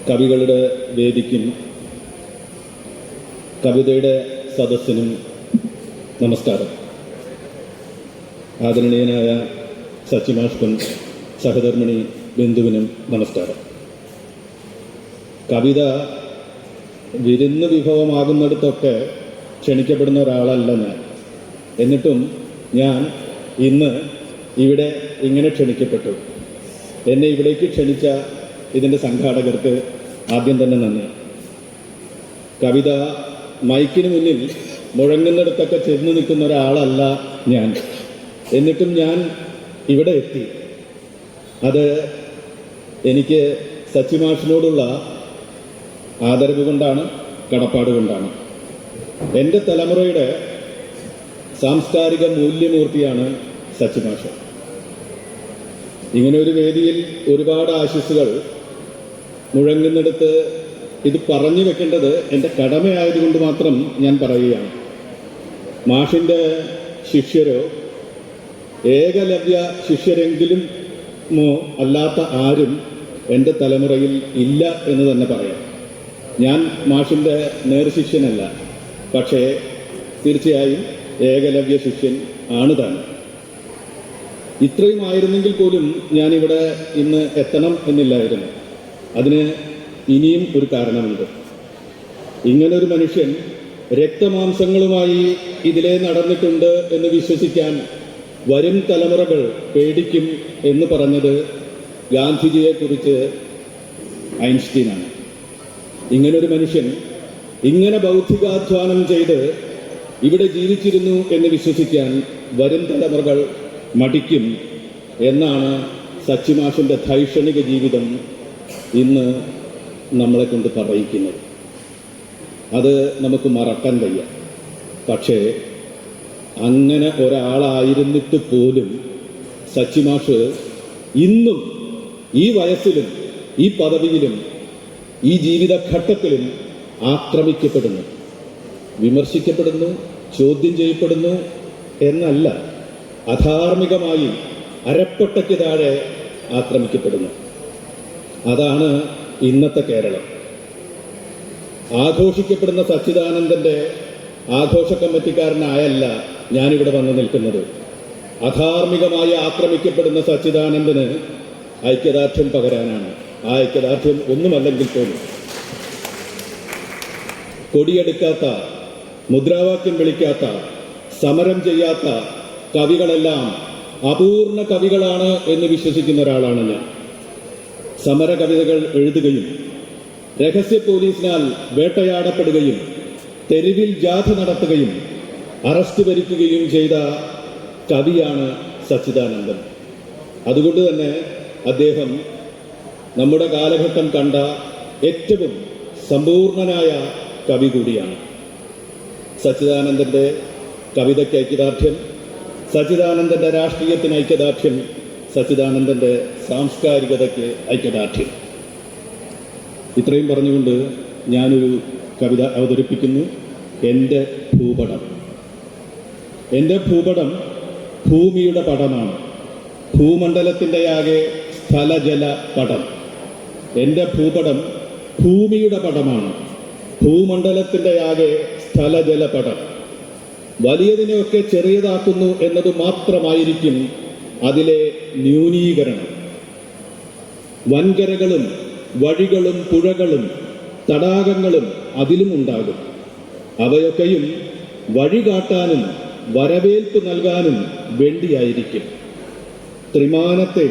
കവികളുടെ വേദിക്കും കവിതയുടെ സദസ്സിനും നമസ്കാരം. ആദരണീയനായ സച്ചിമാഷ്കും സഹധർമ്മിണി ബിന്ദുവിനും നമസ്കാരം. കവിത വിരുന്ന് വിഭവമാകുന്നിടത്തൊക്കെ ക്ഷണിക്കപ്പെടുന്ന ഒരാളല്ല ഞാൻ. എന്നിട്ടും ഞാൻ ഇന്ന് ഇവിടെ ഇങ്ങനെ ക്ഷണിക്കപ്പെട്ടു. എന്നെ ഇവിടേക്ക് ക്ഷണിച്ച ഇതിൻ്റെ സംഘാടകർക്ക് ആദ്യം തന്നെ നന്ദി. കവിത മൈക്കിന് മുന്നിൽ മുഴങ്ങുന്നിടത്തൊക്കെ ചെന്ന് നിൽക്കുന്ന ഒരാളല്ല ഞാൻ. എന്നിട്ടും ഞാൻ ഇവിടെ എത്തി. അത് എനിക്ക് സച്ചിമാഷിനോടുള്ള ആദരവ് കൊണ്ടാണ്, കടപ്പാട് കൊണ്ടാണ്. എൻ്റെ തലമുറയുടെ സാംസ്കാരിക മൂല്യമൂർത്തിയാണ് സച്ചിമാഷ്. ഇങ്ങനെ ഒരു വേദിയിൽ ഒരുപാട് ആശംസകൾ മുഴങ്ങുന്നിടത്ത് ഇത് പറഞ്ഞു വെക്കേണ്ടത് എൻ്റെ കടമയായതുകൊണ്ട് മാത്രം ഞാൻ പറയുകയാണ്. മാഷിൻ്റെ ശിഷ്യരോ ഏകലവ്യ ശിഷ്യരെങ്കിലും അല്ലാത്ത ആരും എൻ്റെ തലമുറയിൽ ഇല്ല എന്ന് തന്നെ പറയാം. ഞാൻ മാഷിൻ്റെ നേർശിഷ്യനല്ല, പക്ഷേ തീർച്ചയായും ഏകലവ്യ ശിഷ്യൻ ആണ് താൻ. ഇത്രയും ആയിരുന്നെങ്കിൽ പോലും ഞാനിവിടെ ഇന്ന് എത്തണം എന്നില്ലായിരുന്നു. അതിന് ഇനിയും ഒരു കാരണമുണ്ട്. ഇങ്ങനൊരു മനുഷ്യൻ രക്തമാംസങ്ങളുമായി ഇതിലേ നടന്നിട്ടുണ്ട് എന്ന് വിശ്വസിക്കാൻ വരും തലമുറകൾ പേടിക്കും എന്ന് പറഞ്ഞത് ഗാന്ധിജിയെക്കുറിച്ച് ഐൻസ്റ്റീനാണ്. ഇങ്ങനൊരു മനുഷ്യൻ ഇങ്ങനെ ബൗദ്ധികാധ്വാനം ചെയ്ത് ഇവിടെ ജീവിച്ചിരുന്നു എന്ന് വിശ്വസിക്കാൻ വരും തലമുറകൾ മടിക്കും എന്നാണ് സച്ചിമാഷിൻ്റെ ധൈഷണിക ജീവിതം ഇന്ന് നമ്മളെ കൊണ്ട് പറയിക്കുന്നത്. അത് നമുക്ക് മറക്കാൻ വയ്യ. പക്ഷേ അങ്ങനെ ഒരാളായിരുന്നിട്ട് പോലും സച്ചിമാഷ് ഇന്നും ഈ വയസ്സിലും ഈ പദവിയിലും ഈ ജീവിതഘട്ടത്തിലും ആക്രമിക്കപ്പെടുന്നു, വിമർശിക്കപ്പെടുന്നു, ചോദ്യം ചെയ്യപ്പെടുന്നു എന്നല്ല, അധാർമികമായി അരപ്പട്ടയ്ക്ക് താഴെ ആക്രമിക്കപ്പെടുന്നു. അതാണ് ഇന്നത്തെ കേരളം. ആഘോഷിക്കപ്പെടുന്ന സച്ചിദാനന്ദൻ്റെ ആഘോഷ കമ്മിറ്റിക്കാരനായല്ല ഞാനിവിടെ വന്നു നിൽക്കുന്നത്. അധാർമികമായി ആക്രമിക്കപ്പെടുന്ന സച്ചിദാനന്ദന് ഐക്യദാർഢ്യം പകരാനാണ്. ആ ഐക്യദാർഢ്യം ഒന്നുമല്ലെങ്കിൽ പോലും കൊടിയെടുക്കാത്ത, മുദ്രാവാക്യം വിളിക്കാത്ത, സമരം ചെയ്യാത്ത കവികളെല്ലാം അപൂർണ കവികളാണ് എന്ന് വിശ്വസിക്കുന്ന ഒരാളാണ് ഞാൻ. സമര കവിതകൾ എഴുതുകയും രഹസ്യ പോലീസിനാൽ വേട്ടയാടപ്പെടുകയും തെരുവിൽ ജാഥ നടത്തുകയും അറസ്റ്റ് വരിക്കുകയും ചെയ്ത കവിയാണ് സച്ചിദാനന്ദൻ. അതുകൊണ്ട് തന്നെ അദ്ദേഹം നമ്മുടെ കാലഘട്ടം കണ്ട ഏറ്റവും സമ്പൂർണനായ കവി കൂടിയാണ്. സച്ചിദാനന്ദൻ്റെ കവിതയ്ക്ക് ഐക്യദാർഢ്യം, സച്ചിദാനന്ദൻ്റെ രാഷ്ട്രീയത്തിന് ഐക്യദാർഢ്യം, സച്ചിദാനന്ദൻ്റെ സാംസ്കാരികതയ്ക്ക് ഐക്യദാർഢ്യം. ഇത്രയും പറഞ്ഞുകൊണ്ട് ഞാനൊരു കവിത അവതരിപ്പിക്കുന്നു. എൻ്റെ ഭൂപടം. എൻ്റെ ഭൂപടം ഭൂമിയുടെ പടമാണ്, ഭൂമണ്ഡലത്തിൻ്റെ ആകെ സ്ഥലജല പടം. എൻ്റെ ഭൂപടം ഭൂമിയുടെ പടമാണ്, ഭൂമണ്ഡലത്തിൻ്റെ ആകെ സ്ഥലജല പടം. വലിയതിനെയൊക്കെ ചെറിയതാക്കുന്നു എന്നത് മാത്രമായിരിക്കും അതിലെ ന്യൂനീകരണം. വൻകരകളും വഴികളും പുഴകളും തടാകങ്ങളും അതിലും ഉണ്ടാകും. അവയൊക്കെയും വഴി കാട്ടാനും വരവേൽപ്പ് നൽകാനും വേണ്ടിയായിരിക്കും. ത്രിമാനത്തെ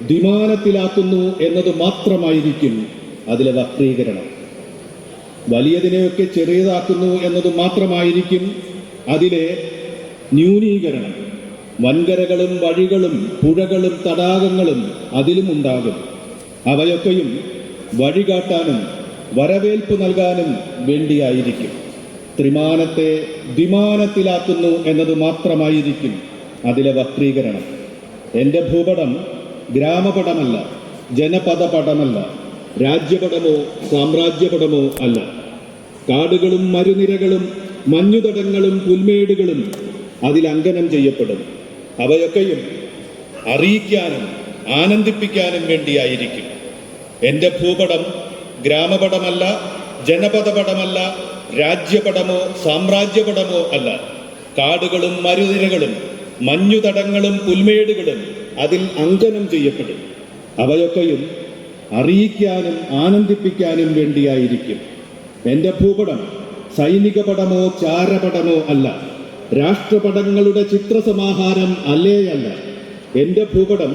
ദ്വിമാനത്തിലാക്കുന്നു എന്നത് മാത്രമായിരിക്കും അതിലെ വക്രീകരണം. വലിയതിനെയൊക്കെ ചെറിയതാക്കുന്നു എന്നത് മാത്രമായിരിക്കും അതിലെ ന്യൂനീകരണം. വൻകരകളും വഴികളും പുഴകളും തടാകങ്ങളും അതിലും ഉണ്ടാകും. അവയൊക്കെയും വഴി കാട്ടാനും വരവേൽപ്പ് നൽകാനും വേണ്ടിയായിരിക്കും. ത്രിമാനത്തെ ദ്വിമാനത്തിലാക്കുന്നു എന്നത് മാത്രമായിരിക്കും അതിലെ വക്രീകരണം. എൻ്റെ ഭൂപടം ഗ്രാമപടമല്ല, ജനപദപടമല്ല, രാജ്യപടമോ സാമ്രാജ്യപടമോ അല്ല. കാടുകളും മരുനിരകളും മഞ്ഞുതടങ്ങളും പുൽമേടുകളും അതിൽ അങ്കനം ചെയ്യപ്പെടും. അവയൊക്കെയും അറിയിക്കാനും ആനന്ദിപ്പിക്കാനും വേണ്ടിയായിരിക്കും. എൻ്റെ ഭൂപടം ഗ്രാമപടമല്ല, ജനപദപടമല്ല, രാജ്യപടമോ സാമ്രാജ്യപടമോ അല്ല. കാടുകളും മരുനിരകളും മഞ്ഞുതടങ്ങളും പുൽമേടുകളും അതിൽ അങ്കനം ചെയ്യപ്പെടും. അവയൊക്കെയും അറിയിക്കാനും ആനന്ദിപ്പിക്കാനും വേണ്ടിയായിരിക്കും. എൻ്റെ ഭൂപടം സൈനിക പടമോ ചാരപടമോ അല്ല, രാഷ്ട്രപടങ്ങളുടെ ചിത്രസമാഹാരം അല്ലേയല്ല. എൻ്റെ ഭൂപടം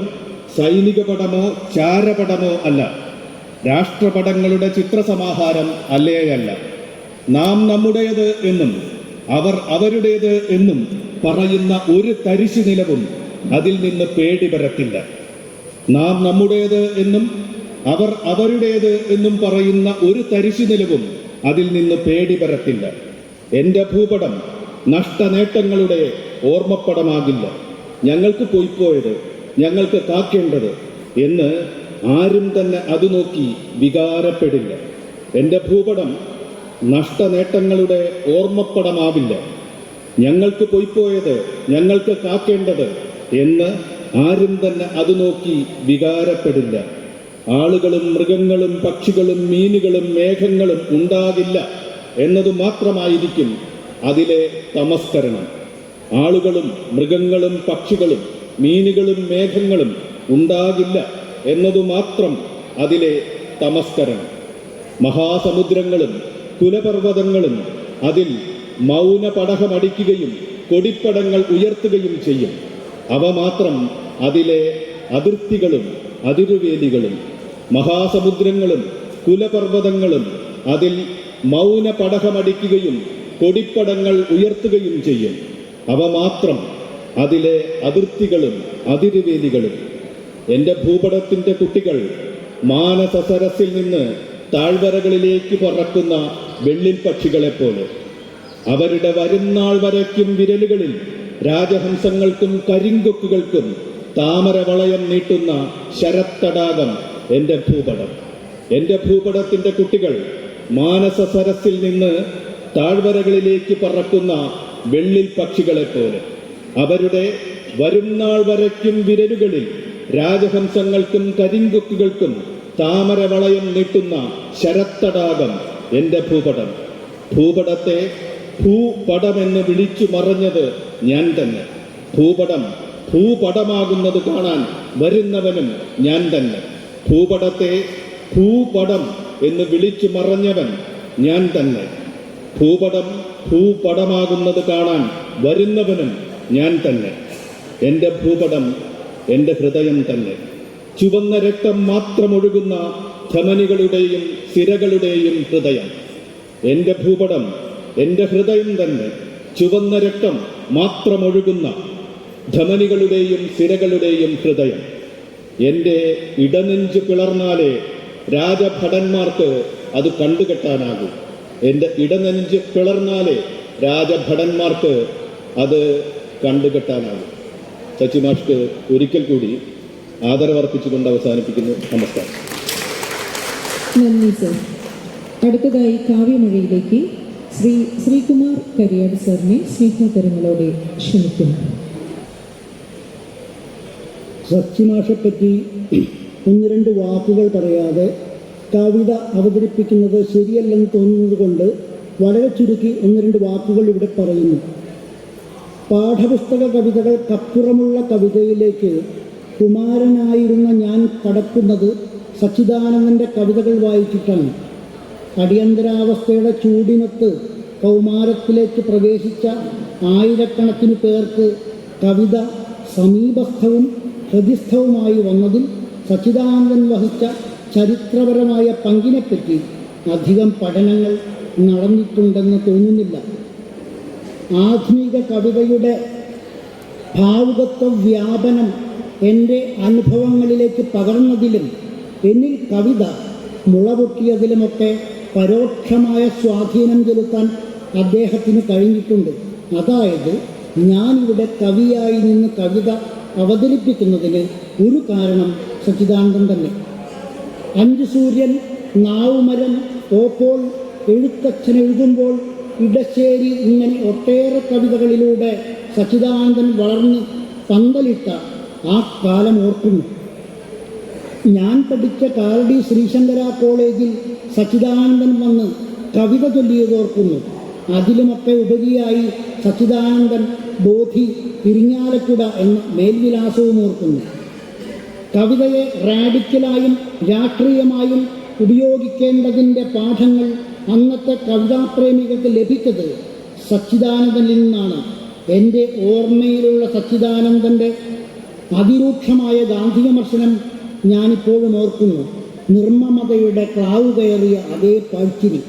സൈനിക പടമോ ചാരപടമോ അല്ല, രാഷ്ട്രപടങ്ങളുടെ ചിത്രസമാഹാരം അല്ലേയല്ല. നാം നമ്മുടേത് എന്നും അവർ അവരുടേത് എന്നും പറയുന്ന ഒരു തരിശു നിലവും അതിൽ നിന്ന് പേടി പരത്തില്ല. നാം നമ്മുടേത് എന്നും അവർ അവരുടേത് എന്നും പറയുന്ന ഒരു തരിശു നിലവും അതിൽ നിന്ന് പേടി പരത്തില്ല. എൻ്റെ ഭൂപടം നഷ്ടനേട്ടങ്ങളുടെ ഓർമ്മപ്പടമാകില്ല. ഞങ്ങൾക്ക് പോയിപ്പോയത്, ഞങ്ങൾക്ക് കാക്കേണ്ടത് എന്ന് ആരും തന്നെ അത് നോക്കി വികാരപ്പെടില്ല. എൻ്റെ ഭൂപടം നഷ്ടനേട്ടങ്ങളുടെ ഓർമ്മപ്പടമാവില്ല. ഞങ്ങൾക്ക് പോയിപ്പോയത്, ഞങ്ങൾക്ക് കാക്കേണ്ടത് എന്ന് ആരും തന്നെ അത് നോക്കി വികാരപ്പെടില്ല. ആളുകളും മൃഗങ്ങളും പക്ഷികളും മീനുകളും മേഘങ്ങളും ഉണ്ടാകില്ല എന്നതു മാത്രമായിരിക്കും അതിലെ തമസ്കരണം. ആളുകളും മൃഗങ്ങളും പക്ഷികളും മീനുകളും മേഘങ്ങളും ഉണ്ടാകില്ല എന്നതു മാത്രം അതിലെ തമസ്കരണം. മഹാസമുദ്രങ്ങളും കുലപർവ്വതങ്ങളും അതിൽ മൗന പടഹമടിക്കുകയും കൊടിപ്പടങ്ങൾ ഉയർത്തുകയും ചെയ്യും. അവ മാത്രം അതിലെ അതിർത്തികളും അതിരുവേലികളും. മഹാസമുദ്രങ്ങളും കുലപർവ്വതങ്ങളും അതിൽ മൗന പടഹമടിക്കുകയും കൊടിപ്പടങ്ങൾ ഉയർത്തുകയും ചെയ്യും. അവ മാത്രം അതിലെ അതിർത്തികളും അതിരുവേലികളും. എൻ്റെ ഭൂപടത്തിൻ്റെ കുട്ടികൾ മാനസ സരസിൽ നിന്ന് താഴ്വരകളിലേക്ക് പറക്കുന്ന വെള്ളിൽ പക്ഷികളെപ്പോലെ. അവരുടെ വരുന്നാൾ വരയ്ക്കും വിരലുകളിൽ രാജഹംസങ്ങൾക്കും കരിങ്കൊക്കുകൾക്കും താമര വളയം നീട്ടുന്ന ശരത്തടാകം എൻ്റെ ഭൂപടം. എൻ്റെ ഭൂപടത്തിൻ്റെ കുട്ടികൾ മാനസ സരസിൽ നിന്ന് താഴ്വരകളിലേക്ക് പറക്കുന്ന വെള്ളിൽ പക്ഷികളെപ്പോലെ. അവരുടെ വരുന്നാൾ വരയ്ക്കും വിരലുകളിൽ രാജഹംസങ്ങൾക്കും കരിങ്കൊക്കുകൾക്കും താമര വളയം നീട്ടുന്ന ശരത്തടാകം എൻ്റെ ഭൂപടം. ഭൂപടത്തെ ഭൂപടമെന്ന് വിളിച്ചു മറഞ്ഞത് ഞാൻ തന്നെ. ഭൂപടം ഭൂപടമാകുന്നത് കാണാൻ വരുന്നവനും ഞാൻ തന്നെ. ഭൂപടത്തെ ഭൂപടം എന്ന് വിളിച്ചു മറഞ്ഞവൻ ഞാൻ തന്നെ. ഭൂപടം ഭൂപടമാകുന്നത് കാണാൻ വരുന്നവനും ഞാൻ തന്നെ. എൻ്റെ ഭൂപടം എൻ്റെ ഹൃദയം തന്നെ. ചുവന്ന രക്തം മാത്രമൊഴുകുന്ന ധമനികളുടെയും സിരകളുടെയും ഹൃദയം. എൻ്റെ ഭൂപടം എൻ്റെ ഹൃദയം തന്നെ. ചുവന്ന രക്തം മാത്രമൊഴുകുന്ന ധമനികളുടെയും സിരകളുടെയും ഹൃദയം. എൻ്റെ ഇടനെഞ്ച് പിളർന്നാലേ രാജഭടന്മാർക്ക് അത് കണ്ടുകെട്ടാനാകൂ. എൻ്റെ ഇടനെഞ്ച് പിളർന്നാലേ രാജഭടന്മാർക്ക് അത് കണ്ടുകെട്ടാനാകും. ശശി മാഷ്ക്ക് ഒരിക്കൽ കൂടി ആദരവർപ്പിച്ചുകൊണ്ട് അവസാനിപ്പിക്കുന്നു. നമസ്കാരം. നന്ദി സർ. അടുത്തതായി കാവ്യമഴയിലേക്ക് ശ്രീ ശ്രീകുമാർ കരിയാട് സാറിനെ സ്നേഹതരങ്ങളോടെ ക്ഷണിക്കുന്നു. സച്ചിമാഷെപ്പറ്റി ഒന്ന് രണ്ട് വാക്കുകൾ പറയാതെ കവിത അവതരിപ്പിക്കുന്നത് ശരിയല്ലെന്ന് തോന്നുന്നത് കൊണ്ട് വളരെ ചുരുക്കി ഒന്ന് രണ്ട് വാക്കുകൾ ഇവിടെ പറയുന്നു. പാഠപുസ്തക കവിതകൾക്കപ്പുറമുള്ള കവിതയിലേക്ക് കുമാരനായിരുന്ന ഞാൻ കടക്കുന്നത് സച്ചിദാനന്ദൻ്റെ കവിതകൾ വായിച്ചിട്ടാണ്. അടിയന്തരാവസ്ഥയുടെ ചൂടിനൊത്ത് കൗമാരത്തിലേക്ക് പ്രവേശിച്ച ആയിരക്കണക്കിന് പേർക്ക് കവിത സമീപസ്ഥവും ഹൃദിസ്ഥവുമായി വന്നതിൽ സച്ചിദാനന്ദൻ വഹിച്ച ചരിത്രപരമായ പങ്കിനെപ്പറ്റി അധികം പഠനങ്ങൾ നടന്നിട്ടുണ്ടെന്ന് തോന്നുന്നില്ല. ആധുനിക കവിതയുടെ ഭാവുകത്വ വ്യാപനം എൻ്റെ അനുഭവങ്ങളിലേക്ക് പകർന്നതിലും എന്നിൽ കവിത മുളപൊട്ടിയതിലുമൊക്കെ പരോക്ഷമായ സ്വാധീനം ചെലുത്താൻ അദ്ദേഹത്തിന് കഴിഞ്ഞിട്ടുണ്ട്. അതായത് ഞാനിവിടെ കവിയായി നിന്ന് കവിത അവതരിപ്പിക്കുന്നതിന് ഒരു കാരണം സച്ചിദാനന്ദൻ തന്നെ. അഞ്ചു സൂര്യൻ, നാവുമരം, ഓപ്പോൾ, എഴുത്തച്ഛൻ എഴുതുമ്പോൾ, ഇടശ്ശേരി, ഇങ്ങനെ ഒട്ടേറെ കവിതകളിലൂടെ സച്ചിദാനന്ദൻ വളർന്ന് പന്തലിട്ട ആ കാലം ഓർക്കുന്നു. ഞാൻ പഠിച്ച കാലടി ശ്രീശങ്കര കോളേജിൽ സച്ചിദാനന്ദൻ വന്ന് കവിത ചൊല്ലിയതോർക്കുന്നു. അതിലുമൊക്കെ ഉപരിയായി സച്ചിദാനന്ദൻ ബോധി ഇരിങ്ങാലക്കുട എന്ന മേൽവിലാസവും ഓർക്കുന്നു. കവിതയെ റാഡിക്കലായും രാഷ്ട്രീയമായും ഉപയോഗിക്കേണ്ടതിൻ്റെ പാഠങ്ങൾ അന്നത്തെ കവിതാപ്രേമികൾക്ക് ലഭിച്ചത് സച്ചിദാനന്ദനിൽ നിന്നാണ്. എൻ്റെ ഓർമ്മയിലുള്ള സച്ചിദാനന്ദൻ്റെ അതിരൂക്ഷമായ ഗാന്ധി വിമർശനം ഞാനിപ്പോഴും ഓർക്കുന്നു. നിർമ്മമതയുടെ ക്ലാവ് കയറിയ അതേ പാഴ്ച്ചിരി.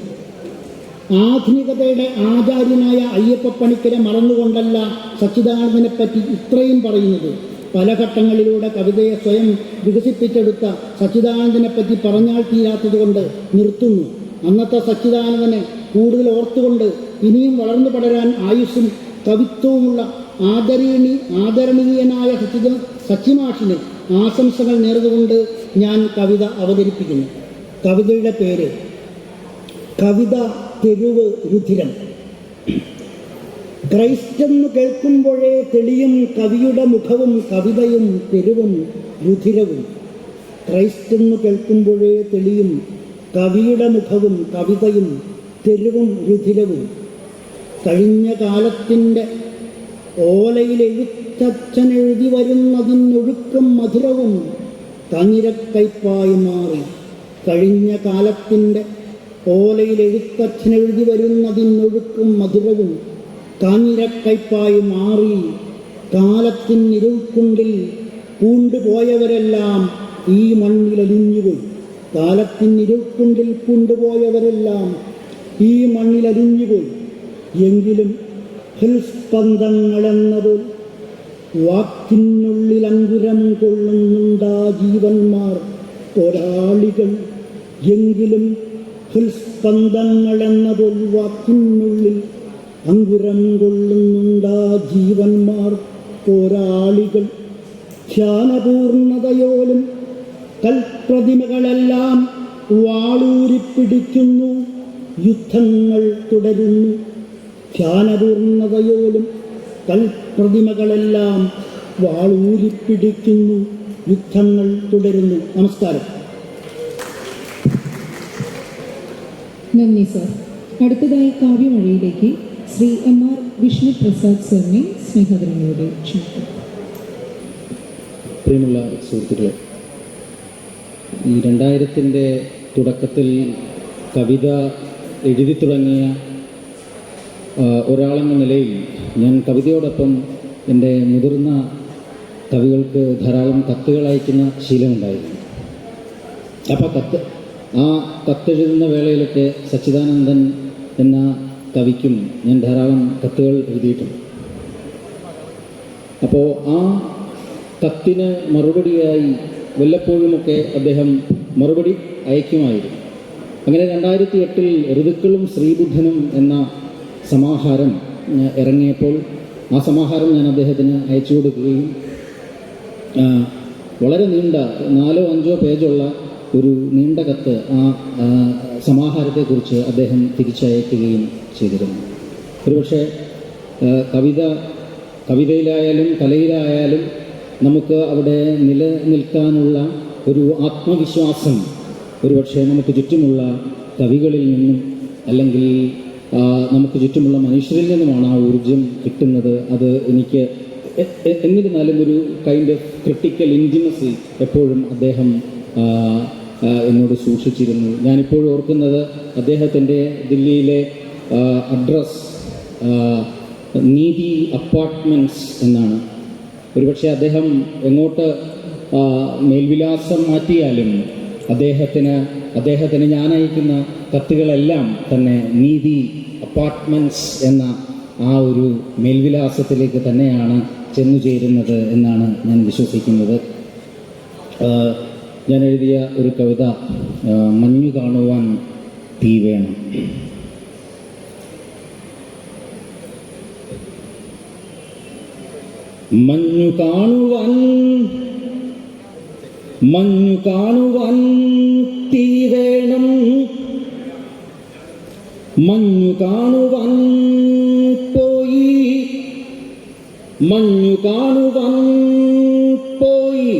ആധുനികതയുടെ ആചാര്യനായ അയ്യപ്പപ്പണിക്കരെ മറന്നുകൊണ്ടല്ല സച്ചിദാനന്ദനെ പറ്റി ഇത്രയും പറയുന്നത്. പല ഘട്ടങ്ങളിലൂടെ കവിതയെ സ്വയം വികസിപ്പിച്ചെടുത്ത സച്ചിദാനന്ദനെ പറ്റി പറഞ്ഞാൽ തീരാത്തതുകൊണ്ട് നിർത്തുന്നു. അന്നത്തെ സച്ചിദാനന്ദനെ കൂടുതൽ ഓർത്തുകൊണ്ട് ഇനിയും വളർന്നു പടരാൻ ആയുസ്സും കവിത്വവുമുള്ള ആദരണീയനായ സച്ചിമാഷിന് ആശംസകൾ നേർന്നുകൊണ്ട് ഞാൻ കവിത അവതരിപ്പിക്കുന്നു. കവിതയുടെ പേര് കവിത തെരുവ് രുധിരം. ക്രൈസ്റ്റെന്ന് കേൾക്കുമ്പോഴേ തെളിയും കവിയുടെ മുഖവും കവിതയും തെരുവും രുധിരവും. ക്രൈസ്റ്റെന്ന് കേൾക്കുമ്പോഴേ തെളിയും കവിയുടെ മുഖവും കവിതയും തെരുവും രുധിരവും. കഴിഞ്ഞ കാലത്തിൻ്റെ ഓലയിൽ എഴുത്തച്ഛൻ എഴുതി വരുന്നതിനൊഴുക്കും മധുരവും കാഞ്ഞിരക്കയ്പായി മാറി. കഴിഞ്ഞ കാലത്തിൻ്റെ ഓലയിൽ എഴുത്തച്ഛൻ എഴുതി വരുന്നതിനൊഴുക്കും മധുരവും കാഞ്ഞിരക്കയ്പായി മാറി. കാലത്തിനിരുൾക്കുണ്ടിൽ പൂണ്ടുപോയവരെല്ലാം ഈ മണ്ണിലലിഞ്ഞുപോയി. കാലത്തിനിരുൾക്കുണ്ടിൽ പൂണ്ടുപോയവരെല്ലാം ഈ മണ്ണിലലിഞ്ഞുപോയി. എങ്കിലും ഹൃസ്പന്ദങ്ങളെന്നതും വാക്കിനുള്ളിൽ അങ്കുരം കൊള്ളുന്നുണ്ടാ ജീവന്മാർ പോരാളികൾ. എങ്കിലും ഹൃസ്പന്ദങ്ങളെന്നതും വാക്കിനുള്ളിൽ അങ്കുരം കൊള്ളുന്നുണ്ടാ ജീവന്മാർ പോരാളികൾ. ധ്യാനപൂർണതയോലും കൽപ്രതിമകളെല്ലാം വാളൂരിപ്പിടിക്കുന്നു, യുദ്ധങ്ങൾ തുടരുന്നു. ധ്യാനപൂർണതയോലും കൽപ്രതിമകളെല്ലാം വാളൂരിപ്പിടിക്കുന്നു, യുദ്ധങ്ങൾ തുടരുന്നു. നമസ്കാരം. നന്ദി സർ. അടുത്തതായി കാവ്യമഴയിലേക്ക് ശ്രീ MR വിഷ്ണുപ്രസാദ് സാറിനെ സ്നേഹധനയോടെ ക്ഷണിക്കുന്നു. പ്രിയമുള്ള സുഹൃത്തുക്കളെ, ഈ 2000-ൻ്റെ തുടക്കത്തിൽ കവിത എഴുതി തുടങ്ങിയ ഒരാളെന്ന നിലയിൽ ഞാൻ കവിതയോടൊപ്പം എൻ്റെ മുതിർന്ന കവികൾക്ക് ധാരാളം കത്തുകൾ അയക്കുന്ന ശീലമുണ്ടായിരുന്നു. അപ്പോൾ കത്തെഴുതുന്ന വേളയിലൊക്കെ സച്ചിദാനന്ദൻ എന്ന കവിക്കും ഞാൻ ധാരാളം കത്തുകൾ എഴുതിയിട്ടുണ്ട്. അപ്പോൾ ആ കത്തിന് മറുപടിയായി വല്ലപ്പോഴുമൊക്കെ അദ്ദേഹം മറുപടി അയക്കുമായിരുന്നു. അങ്ങനെ 2008-ൽ ഋതുക്കളും ശ്രീബുദ്ധനും എന്ന സമാഹാരം ഇറങ്ങിയപ്പോൾ ആ സമാഹാരം ഞാൻ അദ്ദേഹത്തിന് അയച്ചു കൊടുക്കുകയും വളരെ നീണ്ട 4-5 പേജുള്ള ഒരു നീണ്ട കത്ത് ആ സമാഹാരത്തെക്കുറിച്ച് അദ്ദേഹം തിരിച്ചയക്കുകയും ചെയ്തിരുന്നു. ഒരുപക്ഷെ കവിതയിലായാലും കലയിലായാലും നമുക്ക് അവിടെ നിലനിൽക്കാനുള്ള ഒരു ആത്മവിശ്വാസം ഒരുപക്ഷെ നമുക്ക് ചുറ്റുമുള്ള കവികളിൽ നിന്നും അല്ലെങ്കിൽ നമുക്ക് ചുറ്റുമുള്ള മനുഷ്യരിൽ നിന്നുമാണ് ആ ഊർജം കിട്ടുന്നത്. അത് എനിക്ക് എന്നിരുന്നാലും ഒരു കൈൻഡ് ഓഫ് ക്രിട്ടിക്കൽ ഇൻറ്റിമസി എപ്പോഴും അദ്ദേഹം എന്നോട് സൂക്ഷിച്ചിരുന്നു. ഞാനിപ്പോഴും ഓർക്കുന്നത് അദ്ദേഹത്തിൻ്റെ ദില്ലിയിലെ അഡ്രസ് നീതി അപ്പാർട്ട്മെൻറ്റ്സ് എന്നാണ്. ഒരുപക്ഷെ അദ്ദേഹം എങ്ങോട്ട് മേൽവിലാസം മാറ്റിയാലും അദ്ദേഹത്തിന് ഞാൻ അയക്കുന്ന കത്തുകളെല്ലാം തന്നെ നീതി അപ്പാർട്ട്മെൻറ്റ്സ് എന്ന ആ ഒരു മേൽവിലാസത്തിലേക്ക് തന്നെയാണ് ചെന്നു ചേരുന്നത് എന്നാണ് ഞാൻ വിശ്വസിക്കുന്നത്. ഞാൻ എഴുതിയ ഒരു കവിത മഞ്ഞു കാണുവാൻ തീ വേണം. മഞ്ഞു കാണുവാൻ തീ വേണം, മഞ്ഞു കാണുവാൻ പോയി, മഞ്ഞു കാണുവാൻ പോയി,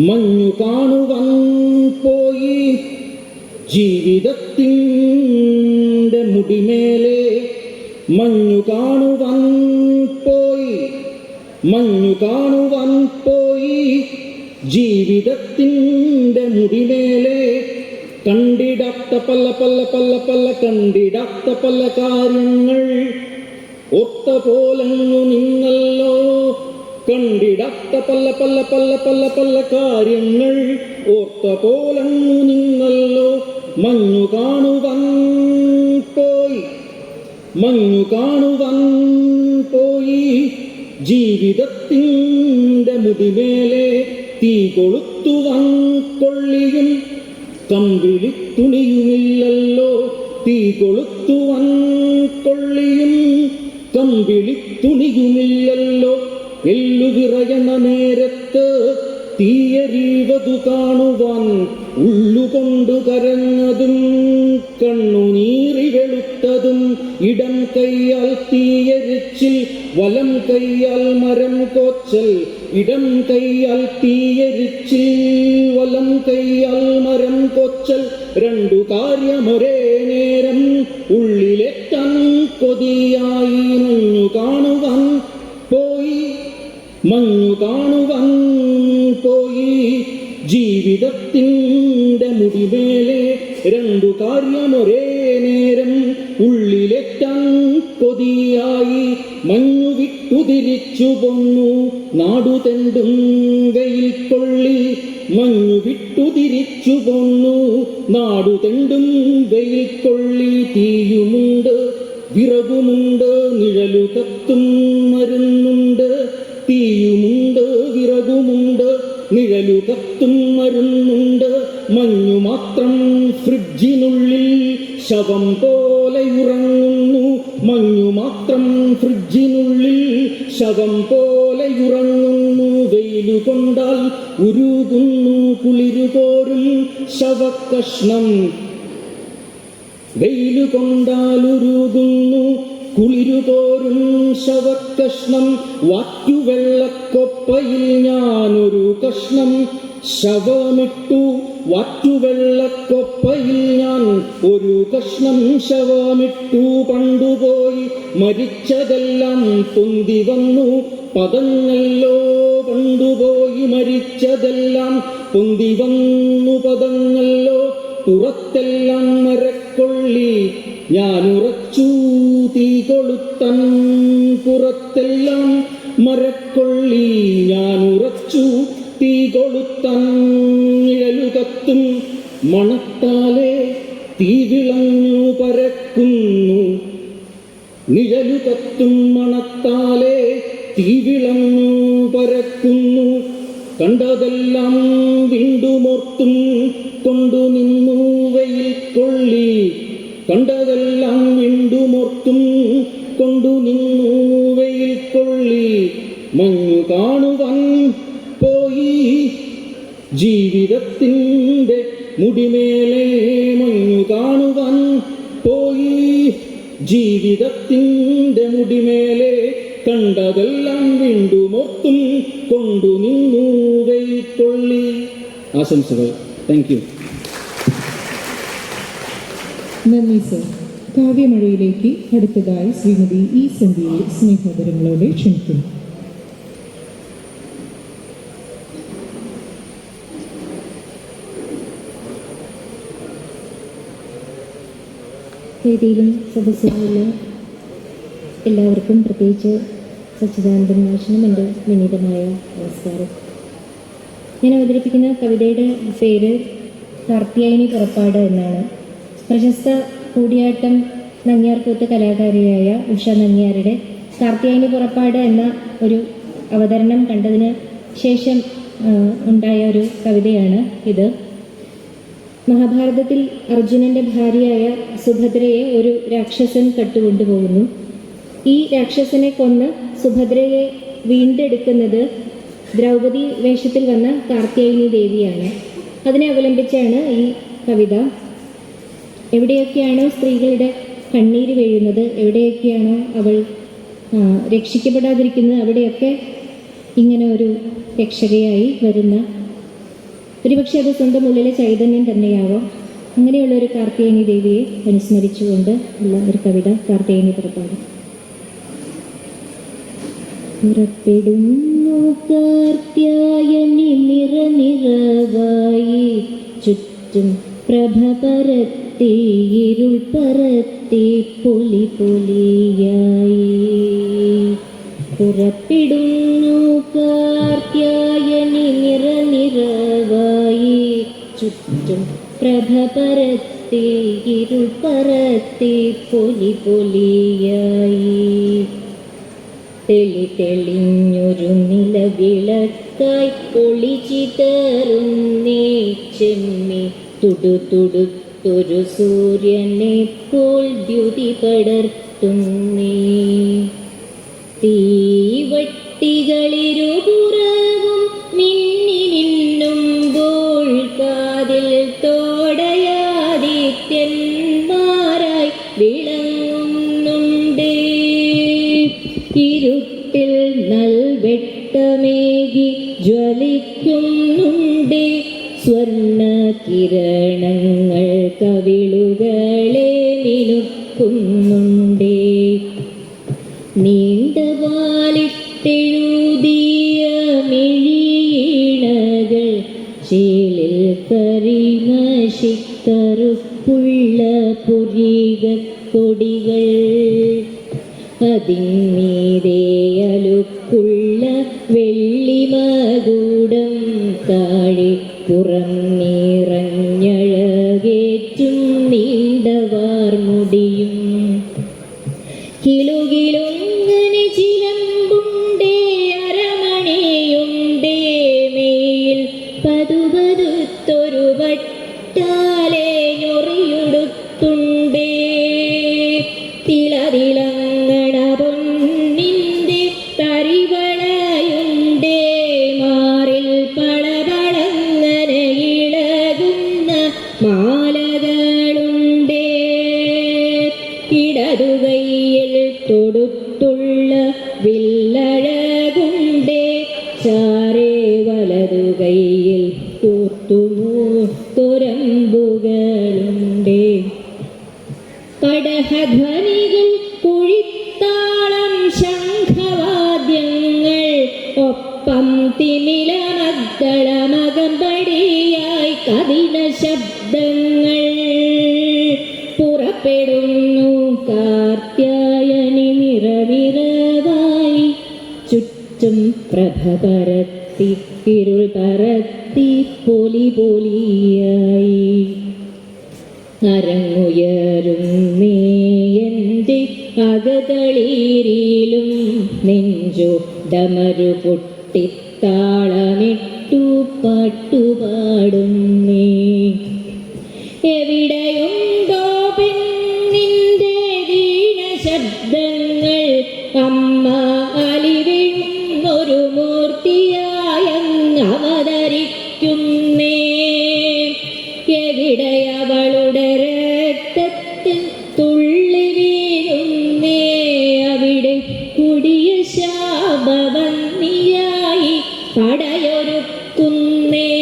മഞ്ഞു കാണുവാൻ പോയി ജീവിതത്തിൻ്റെ മുടിമേലെ, മഞ്ഞു കാണുവാൻ പോയി, മഞ്ഞു കാണുവാൻ പോയി ജീവിതത്തിൻ്റെ മുടിമേലെ, കണ്ടിടാത്ത പല പല പല പല കണ്ടിടാത്ത പല കാര്യങ്ങൾ ഒത്ത പോലങ്ങു നിന്നല്ലോ, കണ്ടിടാത്ത പല പല പല പല പല കാര്യങ്ങൾ ഓർത്ത പോലങ്ങു നിന്നല്ലോ. മഞ്ഞു കാണുവാൻ പോയി, മഞ്ഞു കാണുവാൻ പോയി ജീവിതത്തിൻ്റെ മുടിമേലെ, തീ കൊളുത്തുവാൻ കൊള്ളിയും കമ്പിളി തുണിയുമില്ലല്ലോ, തീ കൊളുത്തുവാൻ കൊള്ളിയും കമ്പിളി തുണിയുമില്ലല്ലോ. എല്ലുവിറയണ നേരത്ത് തീയരീവതു കാണുവാൻ ഉള്ളുകൊണ്ടു കരഞ്ഞതും കണ്ണുനീറി വെളുത്തതും, ഇടം കൈയാൽ തീയരിച്ചിൽ വലം കൈയാൽ മരം കോച്ചൽ, ഇടം കൈയാൽ തീയരിച്ചിൽ വലം കൈയാൽ മരം കോച്ചൽ, രണ്ടു കാര്യമൊരേ നേരം ഉള്ളിലെത്താൻ കൊതിയായി. മഞ്ഞു കാണുവാൻ പോയി, മഞ്ഞു കാണുവാൻ പോയി ജീവിതത്തിൻ്റെ മുടിമേലെ, രണ്ടു കാര്യമൊരേ നേരം ഉള്ളിലെത്താൻ കൊതിയായി. മഞ്ഞു വിട്ടു തിരിച്ചു പോന്നു നാടു തെണ്ടും വെയിൽ കൊള്ളി, മഞ്ഞു വിട്ടു തിരിച്ചു പോന്നു നാടു തെണ്ടും വെയിൽ കൊള്ളി. തീയുമുണ്ട് വിറകുമുണ്ട് നിഴലു കത്തും മരുന്നുണ്ട്, തീയുമുണ്ട് വിറകുമുണ്ട് നിഴലു കത്തും മരുന്നുണ്ട്. മഞ്ഞു മാത്രം ഫ്രിഡ്ജിനുള്ളിൽ ശവം പോലെ ഉറങ്ങുന്നു, മഞ്ഞു മാത്രം ഫ്രിഡ്ജിനുള്ളിൽ ശവം പോലെ ഉറങ്ങുന്നു. വെയിലു കൊണ്ടാൽ ഉരുകുന്നു കുളിരു പോരും ശവക്കഷ്ണം, വെയിലു കൊണ്ടാൽ ഉരുകുന്നു കുളിരു പോരും ശവക്കഷ്ണം. വാറ്റുവെള്ളക്കൊപ്പയിൽ ഞാനൊരു കഷ്ണം ശവമിട്ടു, വാറ്റുവെള്ളക്കൊപ്പയിൽ ഞാൻ ഒരു കഷ്ണം ശവമിട്ടു. പണ്ടുപോയി മരിച്ചതെല്ലാം പൊന്തി വന്നു പതങ്ങല്ലോ, പണ്ടുപോയി മരിച്ചതെല്ലാം പൊന്തി വന്നു പതങ്ങല്ലോ. പുറത്തെല്ലാം മരക്കൊള്ളി ഞാനുറച്ചു തീ കൊളുത്തൻ, പുറത്തെല്ലാം മരക്കൊള്ളി ഞാനുറച്ചു തീ കൊളുത്തൻ. നിഴലു കത്തും മണത്താലെ തീ വിളഞ്ഞു പരക്കുന്നു, നിഴലു കത്തും മണത്താലെ തീ വിളഞ്ഞു പരക്കുന്നു. കണ്ടതെല്ലാം വീണ്ടുമോർത്തും കൊണ്ടു നിന്നു വെയിൽ കൊള്ളി, കണ്ടതെല്ലാം വീണ്ടുമോർത്തും കൊണ്ടു നിന്നു വെയിൽ കൊള്ളി. മഞ്ഞു കാണുവാൻ പോയി ജീവിതത്തിൻ്റെ മുടിമേലെ, മഞ്ഞു കാണുവാൻ പോയി ജീവിതത്തിൻ്റെ മുടിമേലെ, കണ്ടതെല്ലാം വീണ്ടുമോർത്തും കൊണ്ടു നിന്നു വെയിൽ കൊള്ളി. ആശംസകൾ. Thank you. നന്ദി സർ. കാവ്യമഴയിലേക്ക് അടുത്തതായി ശ്രീമതി ഇ സന്ധ്യയെ സ്നേഹോദരങ്ങളോടെ ക്ഷണിക്കുന്നു. വേദിയിലും സദസ്സിലും എല്ലാവർക്കും, പ്രത്യേകിച്ച് സച്ചിദാനന്ദൻ മാഷിനും എൻ്റെ വിനീതമായ നമസ്കാരം. ഞാൻ അവതരിപ്പിക്കുന്ന കവിതയുടെ പേര് കാർത്യായനി പുറപ്പാട് എന്നാണ്. പ്രശസ്ത കൂടിയാട്ടം നങ്ങ്യാർകൂത്ത് കലാകാരിയായ ഉഷ നങ്ങ്യാരുടെ കാർത്യായനി പുറപ്പാട് എന്ന ഒരു അവതരണം കണ്ടതിന് ശേഷം ഉണ്ടായ ഒരു കവിതയാണ് ഇത്. മഹാഭാരതത്തിൽ അർജുനൻ്റെ ഭാര്യയായ സുഭദ്രയെ ഒരു രാക്ഷസൻ കട്ടുകൊണ്ടുപോകുന്നു. ഈ രാക്ഷസനെ കൊന്ന് സുഭദ്രയെ വീണ്ടെടുക്കുന്നത് ദ്രൗപദി വേഷത്തിൽ വന്ന കാർത്യായനി ദേവിയാണ്. അതിനെ അവലംബിച്ചാണ് ഈ കവിത. എവിടെയൊക്കെയാണോ സ്ത്രീകളുടെ കണ്ണീര് വീഴുന്നത്, എവിടെയൊക്കെയാണോ അവൾ രക്ഷിക്കപ്പെടാതിരിക്കുന്നത്, അവിടെയൊക്കെ ഇങ്ങനെ ഒരു രക്ഷകയായി വരുന്ന ഒരുപക്ഷെ അത് സ്വന്തം ഉള്ളിലെ ചൈതന്യം തന്നെയാവാം. അങ്ങനെയുള്ള ഒരു കാർത്തികേയനി ദേവിയെ അനുസ്മരിച്ചുകൊണ്ട് ഉള്ള ഒരു കവിത കാർത്തികേയനി പുറപ്പാടും. പുറപ്പെടുന്നു കാർത്യായനി നിറനിറവായി, ചുറ്റും പ്രഭ പരത്തി ഇരുൾ പരത്തി പൊലി പൊലിയായി. പുറപ്പെടുന്നു കാർത്യായനി നിറനിറവായി, ചുറ്റും പ്രഭ പരത്തി ഇരുൾ പരത്തി പൊലി പൊലിയായി. തെളി തെളിഞ്ഞൊരു നിലവിളക്കായി ഒളിച്ചിതറുന്നേ ചെമ്മി തുടുതുടുത്തൊരു സൂര്യനെ പോൽ ദ്യുതി പടർത്തുന്നേ. തീവട്ടികളിരുപുറവും മിന്നി മിന്നുമ്പോൾ കാതിൽ തോടയാദിത്യന്മാരായി വിളങ്ങുന്നുണ്ടേ. ഇരുട്ടിൽ നൽവെട്ടമേകി ജ്വലിക്കുന്നുണ്ടേ. സ്വർണ്ണ കിരണങ്ങൾ കവിളുകളെ മിനുക്കുന്നുണ്ടേ. നീണ്ട വാലിട്ടെഴുതിയ മിഴിയിണകൾ ശീലിൽ കരിമഷിക്കറുപ്പുള്ള പുരികക്കൊടികൾ. അതിന്മീതെ അലുക്കുള്ള വെള്ളിമകുടം താഴെ പുറം നിറഞ്ഞഴകേറ്റും നീണ്ടവാർമുടിയും. കിലുകിലുങ്ങനെ ചിലമ്പുണ്ടേ അരമണിയുണ്ടേ. മേയിൽ പതുപതുത്തൊരു വട്ടാലെ ഞൊറിയുടുത്തുണ്ടേ. തിളതിളങ്ങണ പൊന്നിൻ്റെ തരിവളയുണ്ടേ. മാറിൽ പളപളങ്ങനെ ഇളകുന്ന മാലകളുണ്ടേ. ഇടതുകൈയിൽ തൊടുത്തുള്ള വില്ലഴകുണ്ടേ. ചാരേ വലതുകൈയിൽ കൂർത്തുമൂത്തൊരമ്പുകളുണ്ടേ. കടഹധ്വനികൾ കുഴിത്താളം ശംഖവാദ്യങ്ങൾ ഒപ്പം തിമിലമദ്ദളമകമ്പടിയായി കഠിന ശബ്ദങ്ങൾ. പുറപ്പെടുന്നു കാർത്യായനി നിറനിറവായി, ചുറ്റും പ്രഭ പരത്തി ഇരുൾ പരത്തി പൊലി പൊലിയായി. അരങ്ങുയരുന്നേ എൻ്റെ അകതളീരിലും നെഞ്ചു ഡമരു പൊട്ടിത്താളമിട്ടു പാട്ടുപാടുന്നേ. എവിടെയുണ്ടോ പെണ്ണിൻ്റെ ദീനശബ്ദങ്ങൾ, അമ്മ അലിവിഴുന്നൊരു മൂർത്തിയായങ്ങ് അവതരിക്കുന്നേ. എവിടെയവളുടെ രക്തത്തിൽ തുള്ളി വീഴുന്നേ. അവിടെ കൊടിയ ശാപവന്നിയായി പടയൊരുക്കുന്നേ.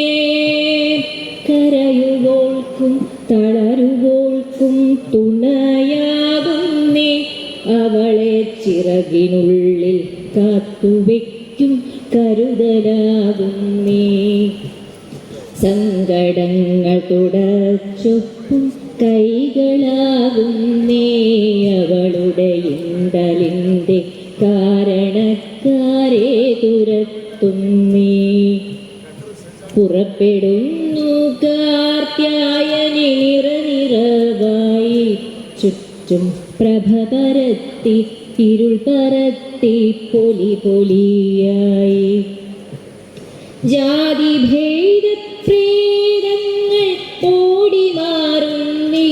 കരയുവോൾക്കും തളരുവോൾക്കും തുണയാകുന്നേ. അവളെ ചിറകിനുള്ളിൽ കാത്തുവെക്കും കരുതലാകുന്നേ. സങ്കടങ്ങൾ തുടച്ചൊപ്പും കൈകളാകുന്നേ. അവളുടെ ഇണ്ടലിൻ്റെ കാരണക്കാരെ തുരത്തുന്നേ. പുറപ്പെടുന്നു കാർത്യായനി നിറനിറവായി, ചുറ്റും പ്രഭ പരത്തി ഇരുൾ പരത്തി പൊലി പൊലിയായി. ജാതിഭേദപ്രേതങ്ങൾ ഓടിമാറുന്നേ.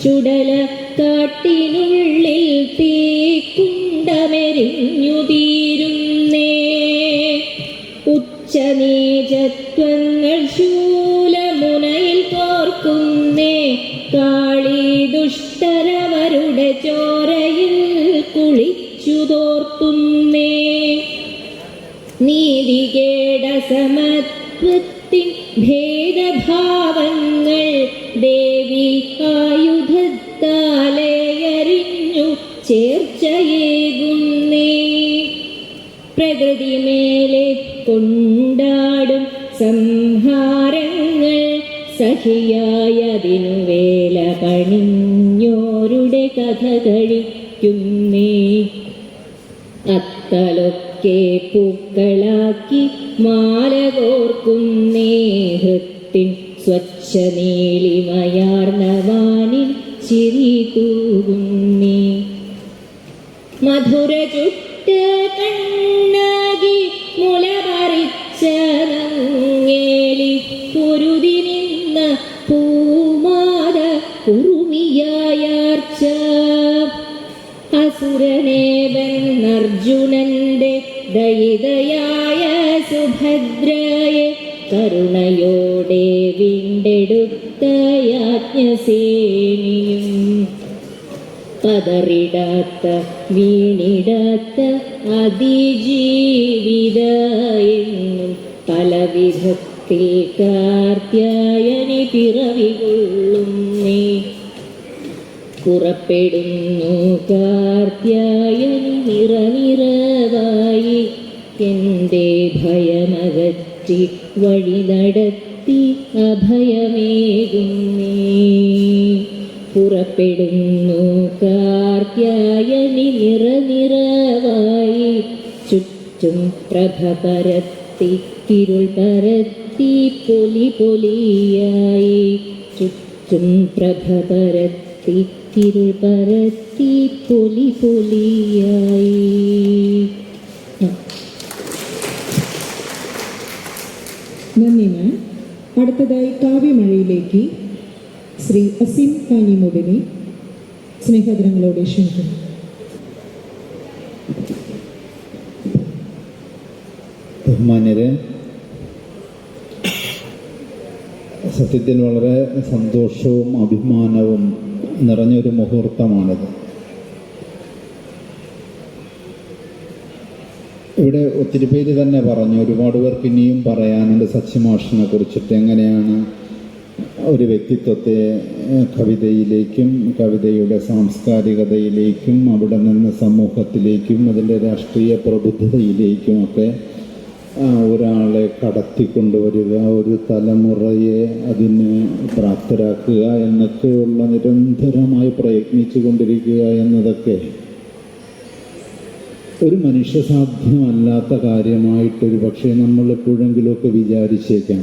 ചുടല കാട്ടിനുള്ളിൽ തീക്കുണ്ടമെരിഞ്ഞു തീരുന്നേ. ഉച്ചനീചത്വങ്ങൾ ശൂലമുനയിൽ കോർക്കുന്നേ. കാളി ദുഷ്ടരവരുടെ ചോരയിൽ കുളിച്ചു തോർത്തുന്നേ. നീതികേട സമത്വ ലോകത്തിൻ ഭേദഭാവങ്ങൾ ദേവി ആയുധത്താലെയറിഞ്ഞു ചേർച്ചയേകുന്നേ. പ്രകൃതി മേലെ കൊണ്ടാടും സംഹാരങ്ങൾ സഖിയായതിനു വേല പണിഞ്ഞോരുടെ കഥ കഴിക്കുന്നേ. അത്തലൊക്കെ പൂക്കളാക്കി മാല കോർക്കുന്നേ. ഹൃത്തിൻ സ്വച്ഛ നീലിമയാർന്ന വാനിൽ ചിരി തൂകുന്നേ. മധുര ചുട്ട കണ്ണകി മുല പറിച്ച നങ്ങേലി പൊരുതി നിന്ന പൂമാത കുറുമിയായാർച്ച. അസുരനേവന്നർജുനന്റെ ദയിതയായ സുഭദ്രയെ കരുണയോടെ വീണ്ടെടുത്ത യാജ്ഞസേനിയും. പതറിടാത്ത വീണിടാത്ത അതിജീവിത എന്നും പല വിധത്തിൽ കാർത്യായനി പിറവികൊള്ളുന്നേ. പുറപ്പെടുന്നു കാർത്യായനി നിറനിറവായി എൻ്റെ ഭയമകറ്റി വഴി നടത്തി അഭയമേകുന്നേ. പുറപ്പെടുന്നു കാർത്യായനി നിറനിറവായി ചുറ്റും പ്രഭ പരത്തി ഇരുൾ പരത്തി പൊലി പൊലിയായി. ചുറ്റും പ്രഭ പരത്തി ഇരുൾ പരത്തി പൊലി പൊലിയായി. നന്ദി മാം. അടുത്തതായി കാവ്യമഴയിലേക്ക് ശ്രീ അസീം കാനിമുടിനെ സ്നേഹദരങ്ങളോടെ ക്ഷണിക്കുന്നു. ബഹുമാന്യരെ, സത്യത്തിൽ വളരെ സന്തോഷവും അഭിമാനവും നിറഞ്ഞൊരു മുഹൂർത്തമാണിത്. ഇവിടെ ഒത്തിരി പേര് തന്നെ പറഞ്ഞു, ഒരുപാട് പേർക്ക് ഇനിയും പറയാനുണ്ട് സച്ചിമാഷിനെ കുറിച്ചിട്ട്. എങ്ങനെയാണ് ഒരു വ്യക്തിത്വത്തെ കവിതയിലേക്കും കവിതയുടെ സാംസ്കാരികതയിലേക്കും അവിടെ നിന്ന് സമൂഹത്തിലേക്കും അതിൻ്റെ രാഷ്ട്രീയ പ്രബുദ്ധതയിലേക്കുമൊക്കെ ഒരാളെ കടത്തിക്കൊണ്ടുവരിക, ഒരു തലമുറയെ അതിന് പ്രാപ്തരാക്കുക എന്നൊക്കെയുള്ള നിരന്തരമായി പ്രയത്നിച്ചു കൊണ്ടിരിക്കുക എന്നതൊക്കെ ഒരു മനുഷ്യസാധ്യമല്ലാത്ത കാര്യമായിട്ടൊരു പക്ഷേ നമ്മൾ എപ്പോഴെങ്കിലുമൊക്കെ വിചാരിച്ചേക്കാം.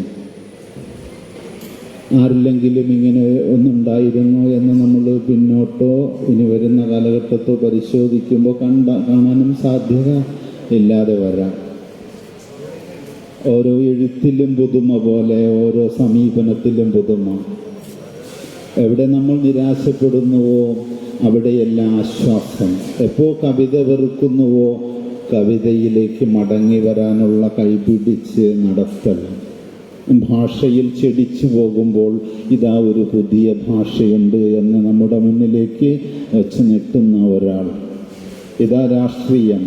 ആരില്ലെങ്കിലും ഇങ്ങനെ ഒന്നുണ്ടായിരുന്നോ എന്ന് നമ്മൾ പിന്നോട്ടോ ഇനി വരുന്ന കാലഘട്ടത്തോ പരിശോധിക്കുമ്പോൾ കാണാനും സാധ്യത ഇല്ലാതെ വരാം. ഓരോ എഴുത്തിലും പുതുമ പോലെ ഓരോ സമീപനത്തിലും പുതുമ. എവിടെ നമ്മൾ നിരാശപ്പെടുന്നുവോ അവിടെയെല്ലാം ആശ്വാസം. എപ്പോൾ കവിത വെറുക്കുന്നുവോ കവിതയിലേക്ക് മടങ്ങി വരാനുള്ള കൈപിടിച്ച് നടത്തൽ. ഭാഷയിൽ ചെടിച്ചു പോകുമ്പോൾ ഇതാ ഒരു പുതിയ ഭാഷയുണ്ട് എന്ന് നമ്മുടെ മുന്നിലേക്ക് വെച്ച് നീട്ടുന്ന ഒരാൾ. ഇതാ രാഷ്ട്രീയം,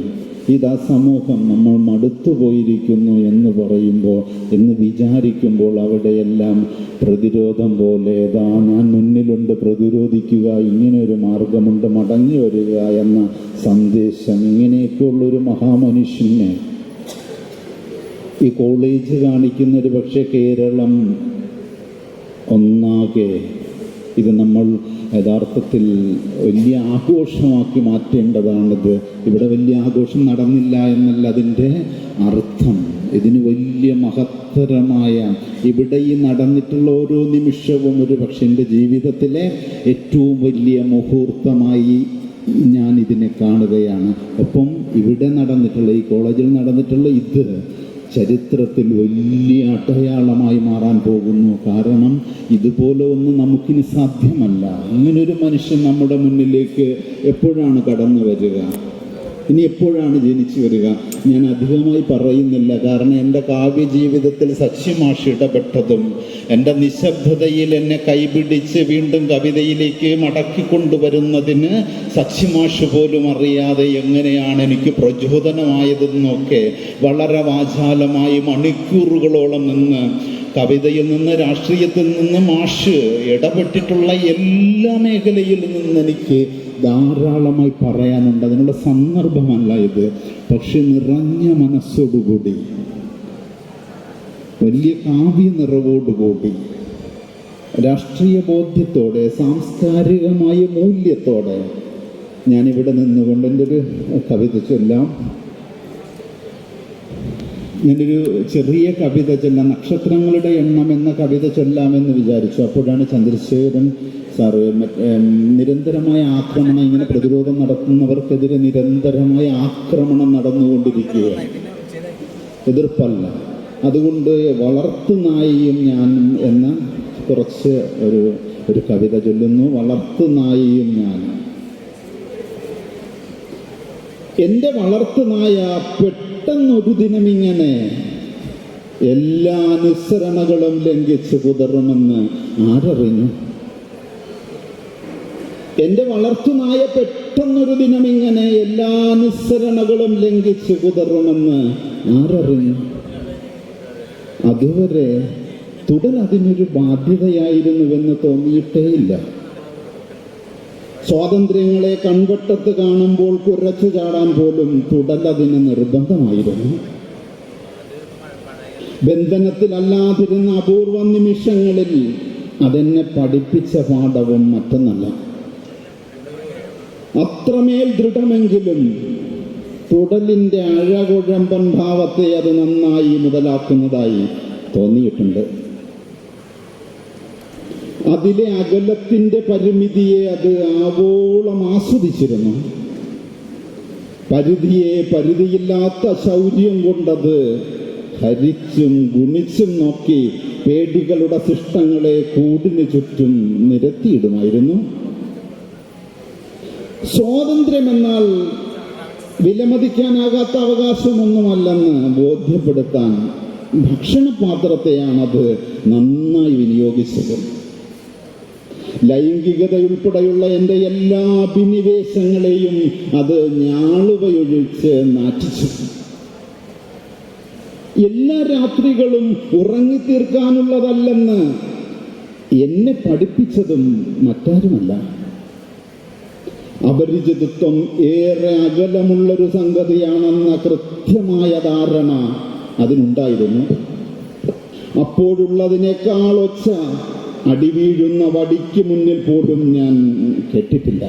ഇതാ സമൂഹം നമ്മൾ മടുത്തുപോയിരിക്കുന്നു എന്ന് പറയുമ്പോൾ, എന്ന് വിചാരിക്കുമ്പോൾ അവിടെയെല്ലാം പ്രതിരോധം പോലെ ഇതാ ഞാൻ മുന്നിലുണ്ട്, പ്രതിരോധിക്കുക, ഇങ്ങനെ ഒരു മാർഗമുണ്ട്, മടങ്ങി വരിക എന്ന സന്ദേശം. ഇങ്ങനെയൊക്കെയുള്ളൊരു മഹാമനുഷ്യനെ ഈ കോളേജ് കാണിക്കുന്നൊരു പക്ഷേ കേരളം ഒന്നാകെ ഇത് നമ്മൾ യഥാർത്ഥത്തിൽ വലിയ ആഘോഷമാക്കി മാറ്റേണ്ടതാണിത്. ഇവിടെ വലിയ ആഘോഷം നടന്നില്ല എന്നല്ല അതിൻ്റെ അർത്ഥം. ഇതിന് വലിയ മഹത്തരമായ, ഇവിടെ ഈ നടന്നിട്ടുള്ള ഓരോ നിമിഷവും ഒരു പക്ഷേ എൻ്റെ ജീവിതത്തിലെ ഏറ്റവും വലിയ മുഹൂർത്തമായി ഞാൻ ഇതിനെ കാണുകയാണ്. ഒപ്പം ഇവിടെ നടന്നിട്ടുള്ള, ഈ കോളേജിൽ നടന്നിട്ടുള്ള ഇത് ചരിത്രത്തിൽ വലിയ അടയാളമായി മാറാൻ പോകുന്നു. കാരണം ഇതുപോലെ ഒന്നും നമുക്കിനി സാധ്യമല്ല. ഇങ്ങനൊരു മനുഷ്യൻ നമ്മുടെ മുന്നിലേക്ക് എപ്പോഴാണ് കടന്നു വരിക? ഇനി എപ്പോഴാണ് ജനിച്ചു വരിക? ഞാൻ അധികമായി പറയുന്നില്ല. കാരണം എൻ്റെ കാവ്യ ജീവിതത്തിൽ സച്ചിമാഷ് ഇടപെട്ടതും എൻ്റെ നിശബ്ദതയിൽ എന്നെ കൈപിടിച്ച് വീണ്ടും കവിതയിലേക്ക് മടക്കിക്കൊണ്ടുവരുന്നതിന് സച്ചിമാഷ് പോലും അറിയാതെ എങ്ങനെയാണ് എനിക്ക് പ്രചോദനമായതെന്നൊക്കെ വളരെ വാചാലമായി മണിക്കൂറുകളോളം നിന്ന് കവിതയിൽ നിന്ന്, രാഷ്ട്രീയത്തിൽ നിന്ന് മാഷ് ഇടപെട്ടിട്ടുള്ള എല്ലാ മേഖലയിൽ നിന്ന് എനിക്ക് ധാരാളമായി പറയാനുണ്ട്. അതിനുള്ള സന്ദർഭമല്ല ഇത്. പക്ഷെ നിറഞ്ഞ മനസ്സോടുകൂടി, വലിയ കാവ്യ നിറവോടുകൂടി, രാഷ്ട്രീയ ബോധ്യത്തോടെ, സാംസ്കാരികമായ മൂല്യത്തോടെ ഞാനിവിടെ നിന്നുകൊണ്ട് എൻ്റെ ഒരു കവിത ചൊല്ലാം. ഞാനൊരു ചെറിയ കവിത ചൊല്ലാം. നക്ഷത്രങ്ങളുടെ എണ്ണം എന്ന കവിത ചൊല്ലാമെന്ന് വിചാരിച്ചു. അപ്പോഴാണ് ചന്ദ്രശേഖരൻ സാറ് നിരന്തരമായ ആക്രമണം, ഇങ്ങനെ പ്രതിരോധം നടത്തുന്നവർക്കെതിരെ നിരന്തരമായ ആക്രമണം നടന്നുകൊണ്ടിരിക്കുകയാണ്, എതിർപ്പല്ല. അതുകൊണ്ട് വളർത്തുനായിയും ഞാൻ എന്ന കുറച്ച് ഒരു കവിത ചൊല്ലുന്നു. വളർത്തുനായിയും ഞാൻ. എൻ്റെ വളർത്തുനായ പെട്ടെന്നൊരു ദിനം ഇങ്ങനെ എല്ലാ അനുസരണകളും ലംഘിച്ച് കുതറുമെന്ന് ആരറിഞ്ഞു? എൻ്റെ വളർത്തുനായ പെട്ടെന്നൊരു ദിനം ഇങ്ങനെ എല്ലാ അനുസരണകളും ലംഘിച്ച് കുതറുമെന്ന് ആരറിഞ്ഞു? അതുവരെ തുടൽ അതിനൊരു ബാധ്യതയായിരുന്നുവെന്ന് തോന്നിയിട്ടേയില്ല. സ്വാതന്ത്ര്യങ്ങളെ കൺവെട്ടത്ത് കാണുമ്പോൾ കുരച്ചു ചാടാൻ പോലും തുടൽ അതിന് നിർബന്ധമായിരുന്നു. ബന്ധനത്തിലല്ലാതിരുന്ന അപൂർവ നിമിഷങ്ങളിൽ അതെന്നെ പഠിപ്പിച്ച പാഠവും മറ്റൊന്നല്ല. അത്രമേൽ ദൃഢമെങ്കിലും തുടലിൻ്റെ അഴകുഴമ്പൻ ഭാവത്തെ അത് നന്നായി മുതലാക്കുന്നതായി തോന്നിയിട്ടുണ്ട്. അതിലെ അകലത്തിൻ്റെ പരിമിതിയെ അത് ആവോളം ആസ്വദിച്ചിരുന്നു. പരിധിയെ പരിധിയില്ലാത്ത ശൗര്യം കൊണ്ടത് ഹരിച്ചും ഗുണിച്ചും നോക്കി പേടികളുടെ ശിഷ്ടങ്ങളെ കൂടിനു ചുറ്റും നിരത്തിയിടുമായിരുന്നു. സ്വാതന്ത്ര്യമെന്നാൽ വിലമതിക്കാനാകാത്ത അവകാശമൊന്നുമല്ലെന്ന് ബോധ്യപ്പെടുത്താൻ ഭക്ഷണപാത്രത്തെയാണത് നന്നായി വിനിയോഗിച്ചത്. ലൈംഗികതയുൾപ്പെടെയുള്ള എൻ്റെ എല്ലാ അഭിനിവേശങ്ങളെയും അത് ഞാളുവയൊഴിച്ച് നാറ്റിച്ചു. എല്ലാ രാത്രികളും ഉറങ്ങിത്തീർക്കാനുള്ളതല്ലെന്ന് എന്നെ പഠിപ്പിച്ചതും മറ്റാരുമല്ല. അപരിചിതത്വം ഏറെ അകലമുള്ളൊരു സംഗതിയാണെന്ന കൃത്യമായ ധാരണ അതിനുണ്ടായിരുന്നു. അപ്പോഴുള്ളതിനേക്കാൾ ഒച്ച അടിവീഴുന്ന വടിക്ക് മുന്നിൽ പോലും ഞാൻ കേട്ടിട്ടില്ല.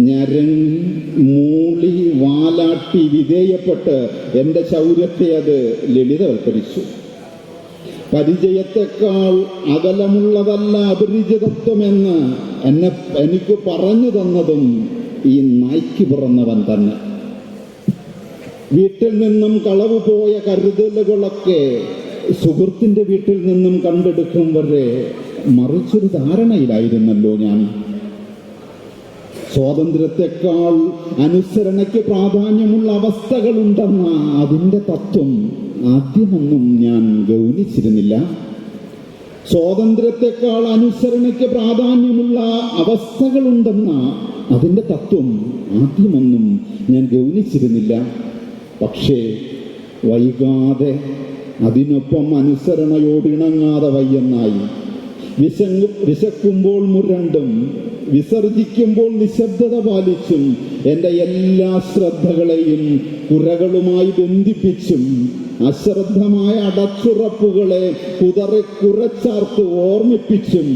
ഞരങ്ങി, മൂളി, വാലാട്ടി, വിധേയപ്പെട്ട് എൻ്റെ ശൗര്യത്തെ അത് ലളിതവൽക്കരിച്ചു. പരിചയത്തെക്കാൾ അകലമുള്ളതല്ല അപരിചിതത്വമെന്ന് എനിക്ക് പറഞ്ഞു തന്നതും ഈ നായ്ക്ക് പിറന്നവൻ തന്നെ. വീട്ടിൽ നിന്നും കളവ് പോയ കരുതലുകളൊക്കെ സുഹൃത്തിൻ്റെ വീട്ടിൽ നിന്നും കണ്ടെടുക്കും വരെ മറിച്ചൊരു ധാരണയിലായിരുന്നല്ലോ ഞാൻ. സ്വാതന്ത്ര്യത്തെക്കാൾ അനുസരണയ്ക്ക് പ്രാധാന്യമുള്ള അവസ്ഥകളുണ്ടെന്ന അതിൻ്റെ തത്വം ആദ്യമൊന്നും ഞാൻ ഗൗനിച്ചിരുന്നില്ല. സ്വാതന്ത്ര്യത്തെക്കാൾ അനുസരണയ്ക്ക് പ്രാധാന്യമുള്ള അവസ്ഥകളുണ്ടെന്ന അതിൻ്റെ തത്വം ആദ്യമൊന്നും ഞാൻ ഗൗനിച്ചിരുന്നില്ല. പക്ഷേ വൈകാതെ അതിനൊപ്പം അനുസരണയോടിണങ്ങാതെ വയ്യെന്നായി. വിശക്കുമ്പോൾ മുരണ്ടും വിസർജിക്കുമ്പോൾ നിശബ്ദത പാലിച്ചും എൻ്റെ എല്ലാ ശ്രദ്ധകളെയും കുരകളുമായി ബന്ധിപ്പിച്ചും അശ്രദ്ധമായ അടച്ചുറപ്പുകളെ കുറച്ചാർത്ത് ഓർമ്മിപ്പിച്ചും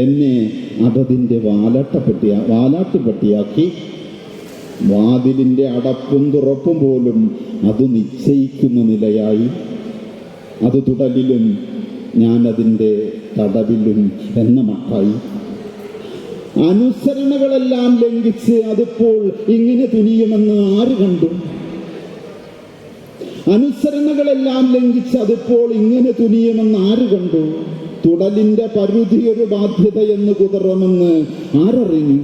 എന്നെ അതതിൻ്റെ വാലാട്ടുപെട്ടിയാക്കി. വാതിലിൻ്റെ അടപ്പും തുറപ്പും പോലും അത് നിശ്ചയിക്കുന്ന നിലയായി. അത് തുടലിലും ഞാനതിൻ്റെ തടവിലും എന്ന മട്ടായി. അനുസരണകളെല്ലാം ലംഘിച്ച് അതിപ്പോൾ ഇങ്ങനെ തുനിയുമെന്ന് ആര് കണ്ടു? അനുസരണകളെല്ലാം ലംഘിച്ച് അതിപ്പോൾ ഇങ്ങനെ തുനിയുമെന്ന് ആര് കണ്ടു? തുടലിൻ്റെ പരിധി ഒരു ബാധ്യതയെന്ന് കുതറുമെന്ന് ആരറിഞ്ഞു?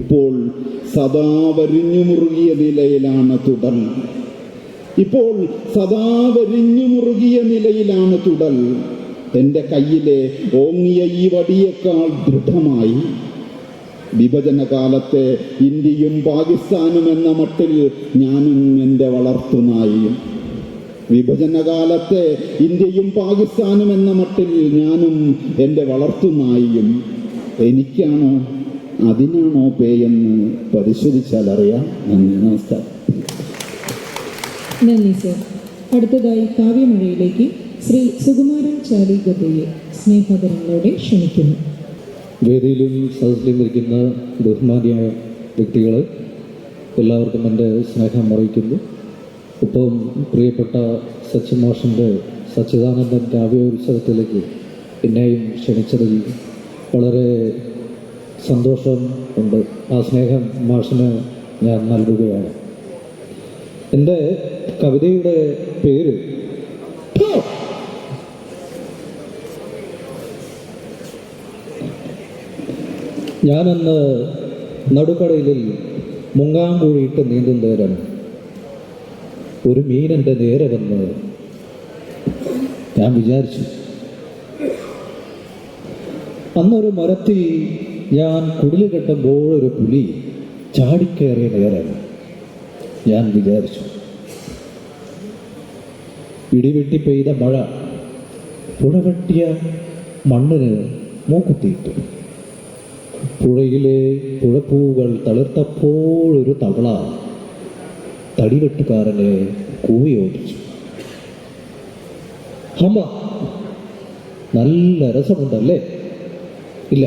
ഇപ്പോൾ സദാ വരിഞ്ഞു മുറുകിയ നിലയിലാണ് തുടൽ. ഇപ്പോൾ സദാ വരിഞ്ഞു മുറുകിയ നിലയിലാണ് തുടൽ. എൻ്റെ കയ്യിലെ ഓങ്ങിയ ഈ വടിയേക്കാൾ ദൃഢമായി. വിഭജനകാലത്തെ ഇന്ത്യയും പാകിസ്ഥാനും എന്ന മട്ടിൽ ഞാനും എൻ്റെ വളർത്തുനായിയും. വിഭജനകാലത്തെ ഇന്ത്യയും പാകിസ്ഥാനും എന്ന മട്ടിൽ ഞാനും എൻ്റെ വളർത്തുനായിയും എനിക്കാണോ അതിനാണോ പേയെന്ന് പരിശോധിച്ചാൽ അറിയാം. നന്ദി, നമസ്കാരം. നന്ദി സർ. അടുത്തതായി കാവ്യമഴയിലേക്ക് ശ്രീ സുകുമാരൻ ചാലി ഗദ്ദയെ സ്നേഹാദരങ്ങളോടെ ക്ഷണിക്കുന്നു. വേദിയിലും സദസ്സിലും ഇരിക്കുന്ന ബഹുമാനിയായ വ്യക്തികൾ എല്ലാവർക്കും എൻ്റെ സ്നേഹം അറിയിക്കുന്നു. ഒപ്പം പ്രിയപ്പെട്ട സച്ചിൻ മാഷിൻ്റെ സച്ചിദാനന്ദൻ കാവ്യോത്സവത്തിലേക്ക് എന്നെയും ക്ഷണിച്ചതിൽ വളരെ സന്തോഷം ഉണ്ട്. ആ സ്നേഹം മാഷിന് ഞാൻ നൽകുകയാണ്. എൻ്റെ കവിതയുടെ പേര് ഞാനന്ന് നടുക്കടലിൽ മുങ്ങാങ്കുഴിയിട്ട് നീന്തും നേരം ഒരു മീനെൻ്റെ നേരെ വന്ന് ഞാൻ വിചാരിച്ചു. അന്നൊരു മരത്തിൽ ഞാൻ കുടില് കെട്ടുമ്പോൾ ഒരു പുലി ചാടിക്കയറിയ നേരം ഞാൻ വിചാരിച്ചു. ഇടിവെട്ടി പെയ്ത മഴ പുഴവെട്ടിയ മണ്ണിന് മൂക്കുത്തിയിട്ടു. പുഴയിലെ പുഴപ്പൂവുകൾ തളിർത്തപ്പോഴൊരു തവള തടിവെട്ടുകാരനെ കൂവി ഓടിച്ചു. അമ്മ, നല്ല രസമുണ്ടല്ലേ? ഇല്ല,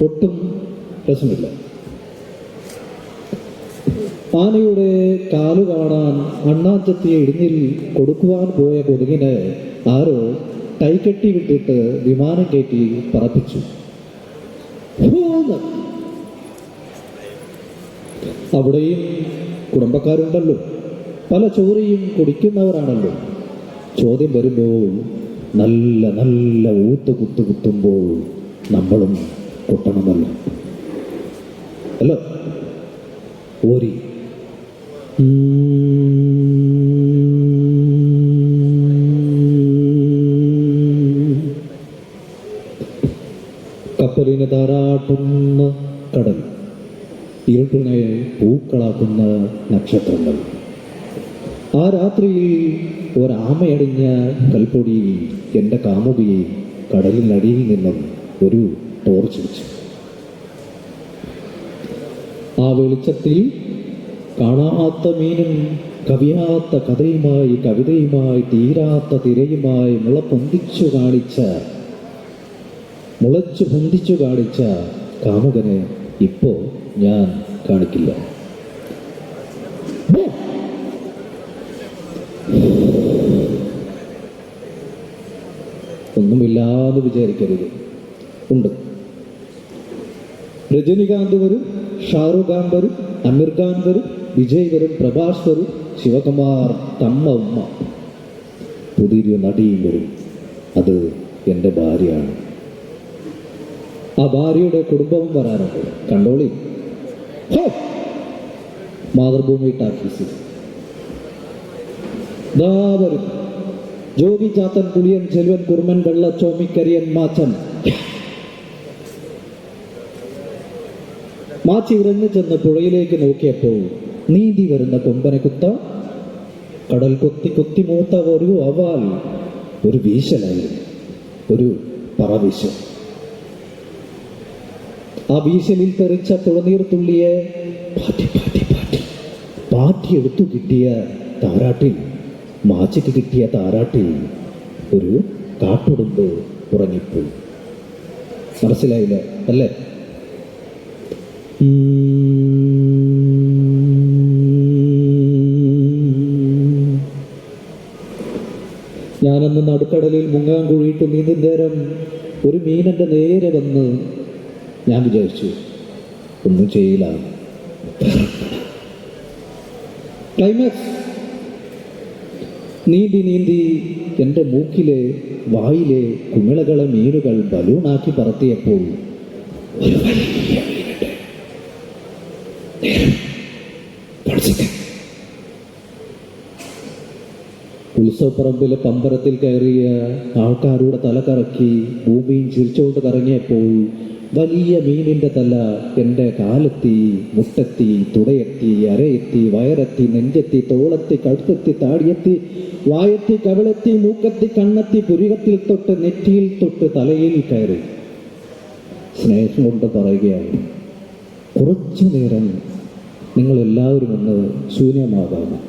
ഒട്ടും രസമില്ല. ആനയുടെ കാലു കാണാൻ അണ്ണാഞ്ചെത്തിയ ഇടിഞ്ഞിൽ കൊടുക്കുവാൻ പോയ കൊതുകിന് ആരോ കൈകെട്ടി വിട്ടിട്ട് വിമാനം കയറ്റി പറപ്പിച്ചു. അവിടെയും കുടുംബക്കാരുണ്ടല്ലോ, പല ചോറിയും കുടിക്കുന്നവരാണല്ലോ. ചോദ്യം വരുമ്പോൾ നല്ല നല്ല ഊത്ത് കുത്തുമ്പോൾ നമ്മളും കൊട്ടണമല്ലോ അല്ലോ. ഓരി കപ്പലിന് താരാട്ടുന്ന കടൽ, ഇരുട്ടിനെ പൂക്കളാക്കുന്ന നക്ഷത്രങ്ങൾ. ആ രാത്രിയിൽ ഒരാമയടിഞ്ഞ കൽപ്പൊടി എൻ്റെ കാമുകിയെ കടലിനടിയിൽ നിന്നും ഒരു ടോർച്ച് വെച്ചു. ആ വെളിച്ചത്തിൽ കാണാത്ത മീനും കവിയാത്ത കഥയുമായി കവിതയുമായി തീരാത്ത തിരയുമായി മുളച്ചു പൊന്തിച്ചു കാണിച്ച കാമുകനെ ഇപ്പോ ഞാൻ കാണിക്കില്ല. ഒന്നുമില്ലാന്ന് വിചാരിക്കരുത്, ഉണ്ട്. രജനികാന്ത് വരും, ഷാറുഖ് ഖാൻ വരും, അമീർ ഖാൻ വരും, വിജയ് വരും, പ്രഭാസ് വരും, ശിവകുമാർ, തമ്മ ഉമ്മ, പുതിയൊരു നടിയും വരും. അത് എൻ്റെ ഭാര്യയാണ്. ആ ഭാര്യയുടെ കുടുംബവും വരാറുണ്ട്. കണ്ടോളി. മാതൃഭൂമി ടാക്കീസ് ദാ വരും. ജോബി ചാത്തൻ, പുളിയൻ, ചെൽവൻ, കുർമൻ, വെള്ള, ചോമിക്കരിയൻ, മാച്ചൻ. മാച്ചി ഇറങ്ങി ചെന്ന് പുഴയിലേക്ക് നോക്കിയപ്പോൾ നീന്തി വരുന്ന കൊമ്പനെ കുത്ത കടൽ കൊത്തി കൊത്തി മൂത്ത ഒരു അവൽ, ഒരു വീശലായിരുന്നു, ഒരു പറവീശൽ. ആ വീശലിൽ തെറിച്ച തുളനീർ തുള്ളിയെ പാറ്റിയെടുത്തു കിട്ടിയ താരാട്ടിൽ, മാച്ചിക്ക് കിട്ടിയ താരാട്ടിൽ ഒരു കാട്ടുടുമ്പ് ഉറങ്ങിപ്പോയി. മനസ്സിലായില്ല അല്ലേ? ഞാനന്ന് നടുക്കടലിൽ മുങ്ങാൻ കുഴിയിട്ട് നീന്തും നേരം ഒരു മീനെൻ്റെ നേരെ വന്ന് ഞാൻ വിചാരിച്ചു ഒന്നും ചെയ്യില്ല. ക്ലൈമാക്സ് നീന്തി എൻ്റെ മൂക്കിലെ വായിലെ കുമിളകളെ മീനുകൾ ബലൂണാക്കി പറത്തിയപ്പോൾ ഒരു വലിയ മീനുണ്ട്. ഉത്സവപ്പറമ്പിലെ പമ്പരത്തിൽ കയറിയ ആൾക്കാരുടെ തല കറക്കി ഭൂമിയും ചിരിച്ചുകൊണ്ട് കറങ്ങിയപ്പോൾ വലിയ മീനിൻ്റെ തല എൻ്റെ കാലെത്തി, മുട്ടെത്തി, തുടയെത്തി, അരയെത്തി, വയറെത്തി, നെഞ്ചെത്തി, തോളെത്തി, കഴുത്തെത്തി, താടിയെത്തി, വായെത്തി, കവിളെത്തി, മൂക്കെത്തി, കണ്ണെത്തി, പുരികത്തിൽ തൊട്ട്, നെറ്റിയിൽ തൊട്ട്, തലയിൽ കയറി. സ്നേഹം കൊണ്ട് പറയുകയാണ്, കുറച്ചു നേരം നിങ്ങളെല്ലാവരും ഒന്ന് ശൂന്യമാകാമോ?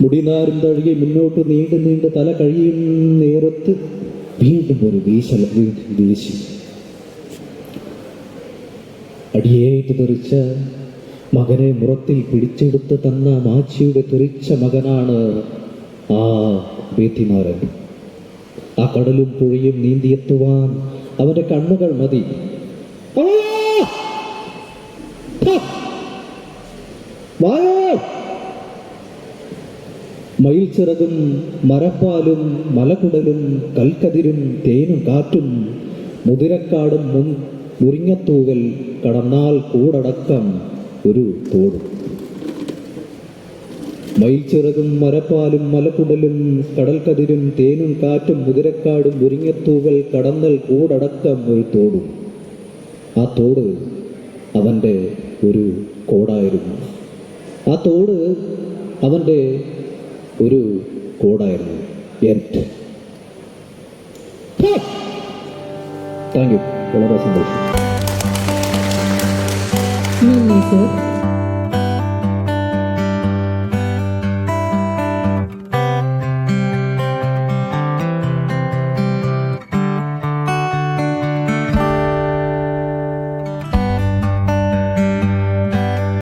മുടിനാരും തഴുകി മുന്നോട്ട് നീണ്ട് തല കഴിയും നേരത്ത് വീണ്ടും ഒരു വീശി അടിയേറ്റ് തെറിച്ച മകനെ മുറത്തിൽ പിടിച്ചെടുത്ത് തന്ന മാച്ചിയുടെ തെറിച്ച മകനാണ് ആ വേത്തിമാരൻ. ആ കടലും പുഴയും നീന്തിയെത്തുവാൻ അവന്റെ കണ്ണുകൾ മതി. മയിൽ ചിറകും മരപ്പാലും മലകുടലും കൽക്കതിരും തേനും കാറ്റും മുതിരക്കാടും മുരിങ്ങത്തൂവൽ കടന്നാൽ കൂടടക്കം ഒരു തോടും. മയിൽ ചിറകും മരപ്പാലും മലകുടലും കടൽക്കതിരും തേനും കാറ്റും മുതിരക്കാടും മുരിങ്ങത്തൂവൽ കടന്നൽ കൂടടക്കം ഒരു തോടും. ആ തോട് അവൻ്റെ ഒരു കോടായിരുന്നു. ആ തോട് അവൻ്റെ ഒരു കോടായിരുന്നു. Thank you. വളരെ സന്തോഷം. നന്ദി സർ.